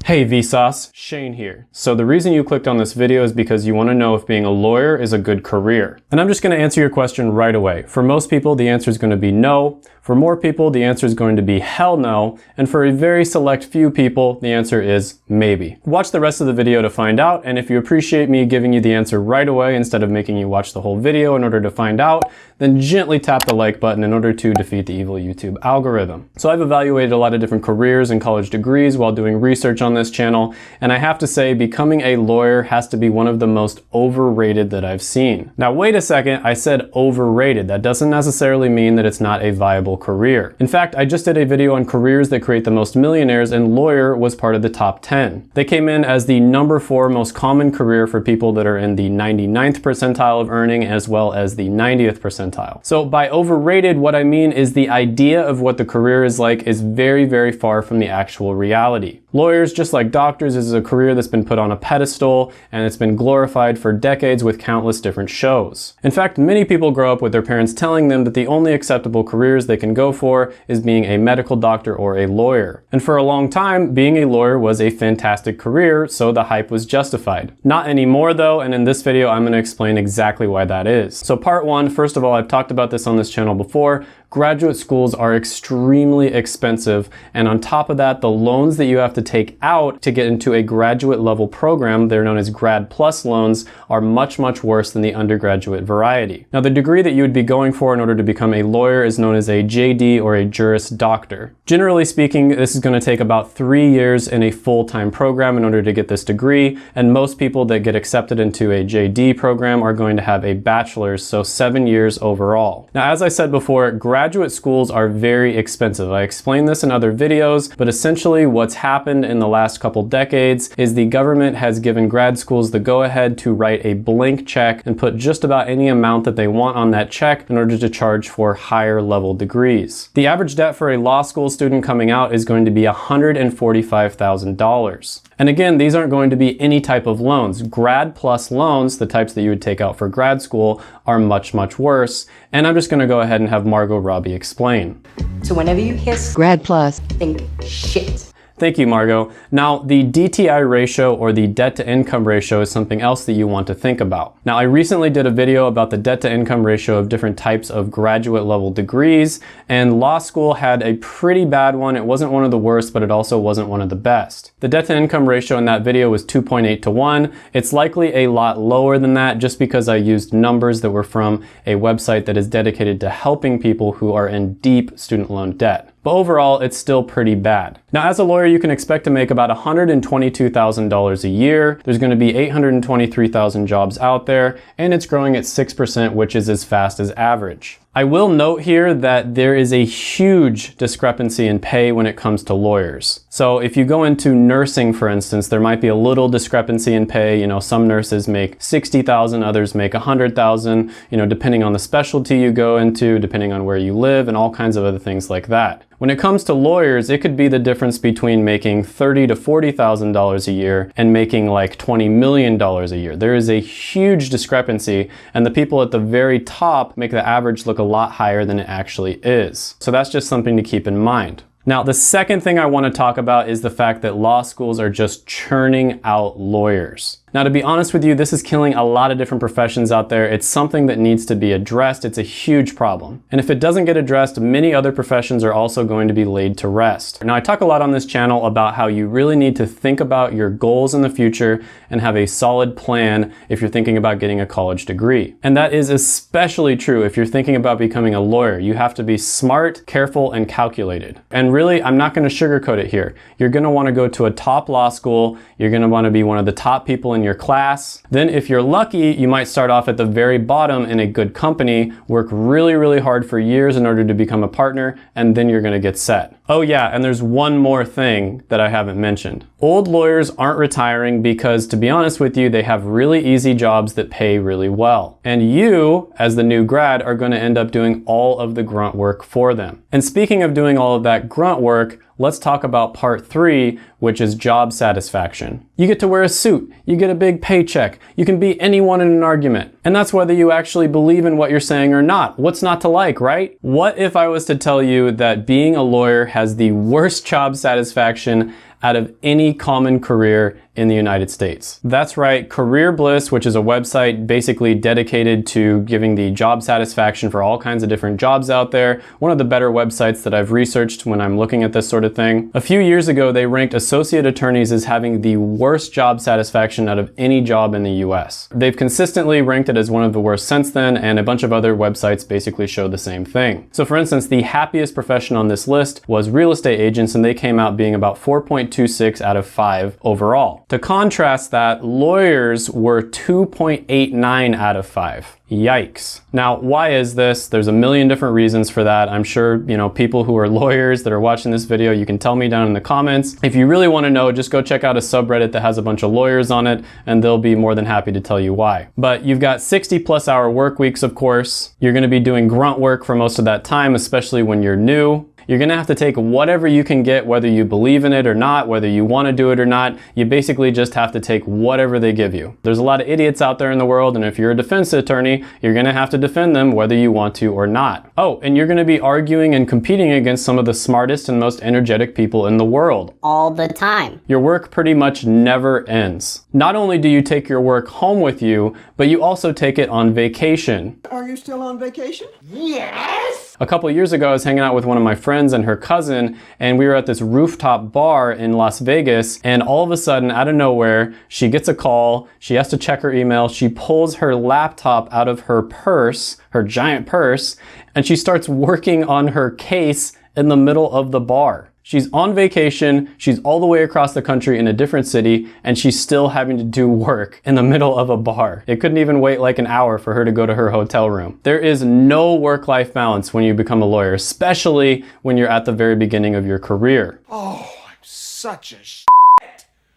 Hey Vsauce, Shane here. So the reason you clicked on this video is because you want to know if being a lawyer is a good career. And I'm just going to answer your question right away. For most people, the answer is going to be no. For more people, the answer is going to be hell no. And for a very select few people, the answer is maybe. Watch the rest of the video to find out. And if you appreciate me giving you the answer right away instead of making you watch the whole video in order to find out, then gently tap the like button in order to defeat the evil YouTube algorithm. So I've evaluated a lot of different careers and college degrees while doing research on this channel, and I have to say becoming a lawyer has to be one of the most overrated that I've seen. Now wait a second, I said overrated. That doesn't necessarily mean that it's not a viable career. In fact, I just did a video on careers that create the most millionaires, and lawyer was part of the top 10. They came in as the number 4 most common career for people that are in the 99th percentile of earning as well as the 90th percentile. So by overrated, what I mean is the idea of what the career is like is very, very far from the actual reality. Lawyers, just like doctors, is a career that's been put on a pedestal and it's been glorified for decades with countless different shows. In fact, many people grow up with their parents telling them that the only acceptable careers they can go for is being a medical doctor or a lawyer. And for a long time, being a lawyer was a fantastic career, so the hype was justified. Not anymore though, and in this video I'm going to explain exactly why that is. So part 1, first of all, I've talked about this on this channel before. Graduate schools are extremely expensive, and on top of that, the loans that you have to take out to get into a graduate level program, they're known as Grad Plus loans, are much, much worse than the undergraduate variety. Now, the degree that you would be going for in order to become a lawyer is known as a JD or a Juris Doctor. Generally speaking, this is going to take about 3 years in a full-time program in order to get this degree, and most people that get accepted into a JD program are going to have a bachelor's, so 7 years overall. Now, as I said before, graduate schools are very expensive. I explained this in other videos, but essentially what's happened in the last couple decades is the government has given grad schools the go-ahead to write a blank check and put just about any amount that they want on that check in order to charge for higher level degrees. The average debt for a law school student coming out is going to be $145,000. And again, these aren't going to be any type of loans. Grad Plus loans, the types that you would take out for grad school, are much, much worse. And I'm just going to go ahead and have Margot Robbie explain. So whenever you hear Grad Plus, think shit. Thank you, Margot. Now, the DTI ratio, or the debt to income ratio, is something else that you want to think about. Now, I recently did a video about the debt to income ratio of different types of graduate level degrees, and law school had a pretty bad one. It wasn't one of the worst, but it also wasn't one of the best. The debt to income ratio in that video was 2.8 to 1. It's likely a lot lower than that just because I used numbers that were from a website that is dedicated to helping people who are in deep student loan debt. But overall, it's still pretty bad. Now, as a lawyer, you can expect to make about $122,000 a year. There's going to be 823,000 jobs out there, and it's growing at 6%, which is as fast as average. I will note here that there is a huge discrepancy in pay when it comes to lawyers. So if you go into nursing, for instance, there might be a little discrepancy in pay. You know, some nurses make $60,000, others make $100,000, you know, depending on the specialty you go into, depending on where you live, and all kinds of other things like that. When it comes to lawyers, it could be the difference between making $30,000 to $40,000 a year and making like $20 million a year. There is a huge discrepancy, and the people at the very top make the average look a lot higher than it actually is. So that's just something to keep in mind. Now, the second thing I want to talk about is the fact that law schools are just churning out lawyers. Now, to be honest with you, this is killing a lot of different professions out there. It's something that needs to be addressed. It's a huge problem. And if it doesn't get addressed, many other professions are also going to be laid to rest. Now, I talk a lot on this channel about how you really need to think about your goals in the future and have a solid plan if you're thinking about getting a college degree. And that is especially true if you're thinking about becoming a lawyer. You have to be smart, careful, and calculated. And really, I'm not going to sugarcoat it here. You're going to want to go to a top law school. You're going to want to be one of the top people in your class. Then if you're lucky, you might start off at the very bottom in a good company, work really, really hard for years in order to become a partner, and then you're going to get set. Oh yeah, and there's one more thing that I haven't mentioned. Old lawyers aren't retiring because, to be honest with you, they have really easy jobs that pay really well. And you, as the new grad, are going to end up doing all of the grunt work for them. And speaking of doing all of that grunt work, let's talk about part 3, which is job satisfaction. You get to wear a suit, you get a big paycheck, you can beat anyone in an argument. And that's whether you actually believe in what you're saying or not. What's not to like, right? What if I was to tell you that being a lawyer has the worst job satisfaction out of any common career in the United States. That's right, Career Bliss, which is a website basically dedicated to giving the job satisfaction for all kinds of different jobs out there. One of the better websites that I've researched when I'm looking at this sort of thing. A few years ago, they ranked associate attorneys as having the worst job satisfaction out of any job in the US. They've consistently ranked it as one of the worst since then, and a bunch of other websites basically show the same thing. So for instance, the happiest profession on this list was real estate agents, and they came out being about 4.26 out of 5 overall. To contrast that, lawyers were 2.89 out of 5. Yikes. Now, why is this? There's a million different reasons for that. I'm sure, people who are lawyers that are watching this video, you can tell me down in the comments. If you really want to know, just go check out a subreddit that has a bunch of lawyers on it, and they'll be more than happy to tell you why. But you've got 60+ hour work weeks, of course. You're going to be doing grunt work for most of that time, especially when you're new. You're gonna have to take whatever you can get, whether you believe in it or not, whether you want to do it or not. You basically just have to take whatever they give you. There's a lot of idiots out there in the world, and if you're a defense attorney, you're gonna have to defend them whether you want to or not. Oh, and you're gonna be arguing and competing against some of the smartest and most energetic people in the world. All the time. Your work pretty much never ends. Not only do you take your work home with you, but you also take it on vacation. Are you still on vacation? Yes! A couple years ago, I was hanging out with one of my friends and her cousin, and we were at this rooftop bar in Las Vegas, and all of a sudden, out of nowhere, she gets a call, she has to check her email, she pulls her laptop out of her purse, her giant purse, and she starts working on her case in the middle of the bar. She's on vacation, she's all the way across the country in a different city, and she's still having to do work in the middle of a bar. It couldn't even wait like an hour for her to go to her hotel room. There is no work-life balance when you become a lawyer, especially when you're at the very beginning of your career. Oh, I'm such a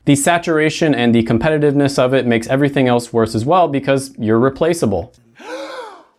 The saturation and the competitiveness of it makes everything else worse as well because you're replaceable.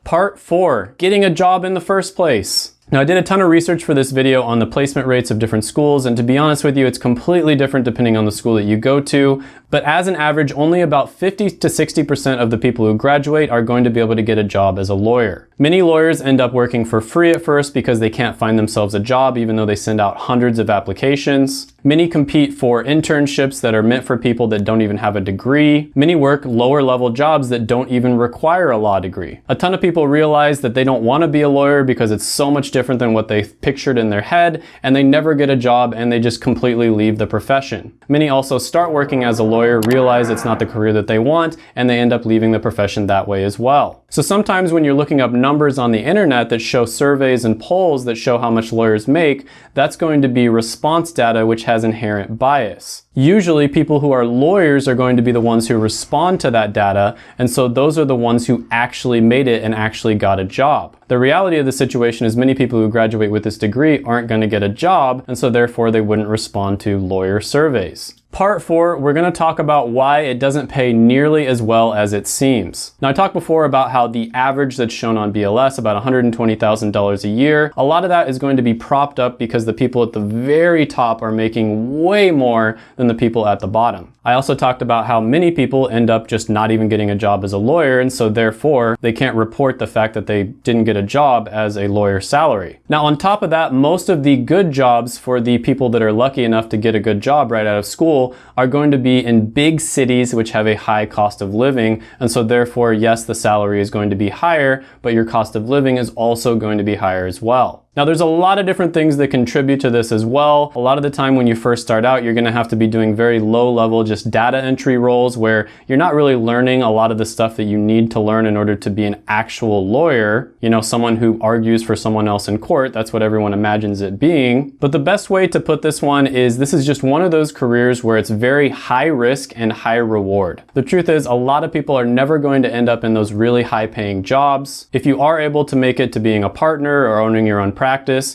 Part 4, getting a job in the first place. Now, I did a ton of research for this video on the placement rates of different schools, and to be honest with you, it's completely different depending on the school that you go to. But as an average, only about 50 to 60% of the people who graduate are going to be able to get a job as a lawyer. Many lawyers end up working for free at first because they can't find themselves a job, even though they send out hundreds of applications. Many compete for internships that are meant for people that don't even have a degree. Many work lower level jobs that don't even require a law degree. A ton of people realize that they don't want to be a lawyer because it's so much different than what they pictured in their head, and they never get a job and they just completely leave the profession. Many also start working as a lawyer, realize it's not the career that they want, and they end up leaving the profession that way as well. So sometimes when you're looking up numbers on the internet that show surveys and polls that show how much lawyers make, that's going to be response data which has inherent bias. Usually people who are lawyers are going to be the ones who respond to that data, and so those are the ones who actually made it and actually got a job. The reality of the situation is many people who graduate with this degree aren't going to get a job, and so therefore they wouldn't respond to lawyer surveys. Part 4, we're going to talk about why it doesn't pay nearly as well as it seems. Now, I talked before about how the average that's shown on BLS, about $120,000 a year, a lot of that is going to be propped up because the people at the very top are making way more than the people at the bottom. I also talked about how many people end up just not even getting a job as a lawyer, and so therefore they can't report the fact that they didn't get a job as a lawyer's salary. Now, on top of that, most of the good jobs for the people that are lucky enough to get a good job right out of school are going to be in big cities which have a high cost of living, and so therefore, yes, the salary is going to be higher, but your cost of living is also going to be higher as well. Now, there's a lot of different things that contribute to this as well. A lot of the time when you first start out, you're gonna have to be doing very low level, just data entry roles where you're not really learning a lot of the stuff that you need to learn in order to be an actual lawyer. You know, someone who argues for someone else in court, that's what everyone imagines it being. But the best way to put this one is this is just one of those careers where it's very high risk and high reward. The truth is a lot of people are never going to end up in those really high paying jobs. If you are able to make it to being a partner or owning your own practice,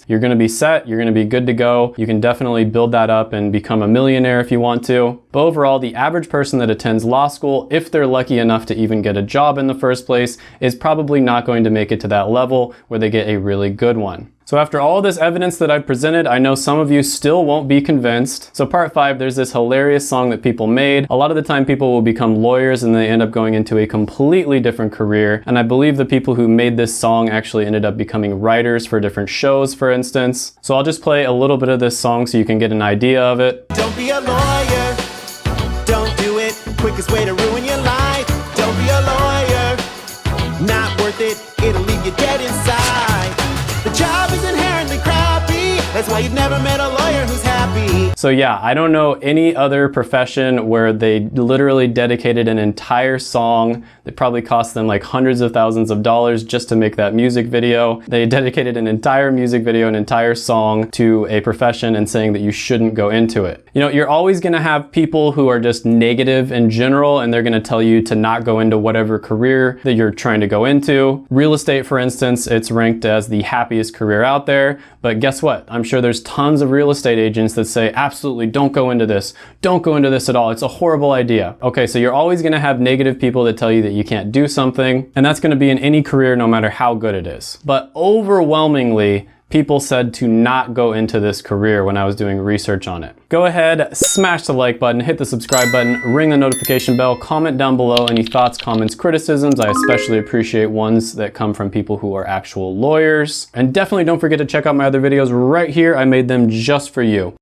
you're going to be set, you're going to be good to go. You can definitely build that up and become a millionaire if you want to. But overall, the average person that attends law school, if they're lucky enough to even get a job in the first place, is probably not going to make it to that level where they get a really good one. So after all this evidence that I've presented, I know some of you still won't be convinced. So part 5, there's this hilarious song that people made. A lot of the time people will become lawyers and they end up going into a completely different career. And I believe the people who made this song actually ended up becoming writers for different shows, for instance. So I'll just play a little bit of this song so you can get an idea of it. Don't be a lawyer. Don't do it. Quickest way to ruin your life. Don't be a lawyer. Not worth it. It'll leave you dead inside. The job is inherently crappy. That's why you've never met a lawyer who's happy. So yeah, I don't know any other profession where they literally dedicated an entire song that probably cost them like hundreds of thousands of dollars just to make that music video. They dedicated an entire music video, an entire song to a profession and saying that you shouldn't go into it. You know, you're always gonna have people who are just negative in general and they're gonna tell you to not go into whatever career that you're trying to go into. Real estate, for instance, it's ranked as the happiest career out there, but guess what? I'm sure there's tons of real estate agents that say, absolutely don't go into this. Don't go into this at all. It's a horrible idea. Okay, so you're always gonna have negative people that tell you that you can't do something, and that's gonna be in any career no matter how good it is. But overwhelmingly, people said to not go into this career when I was doing research on it. Go ahead, smash the like button, hit the subscribe button, ring the notification bell, comment down below any thoughts, comments, criticisms. I especially appreciate ones that come from people who are actual lawyers. And definitely don't forget to check out my other videos right here. I made them just for you.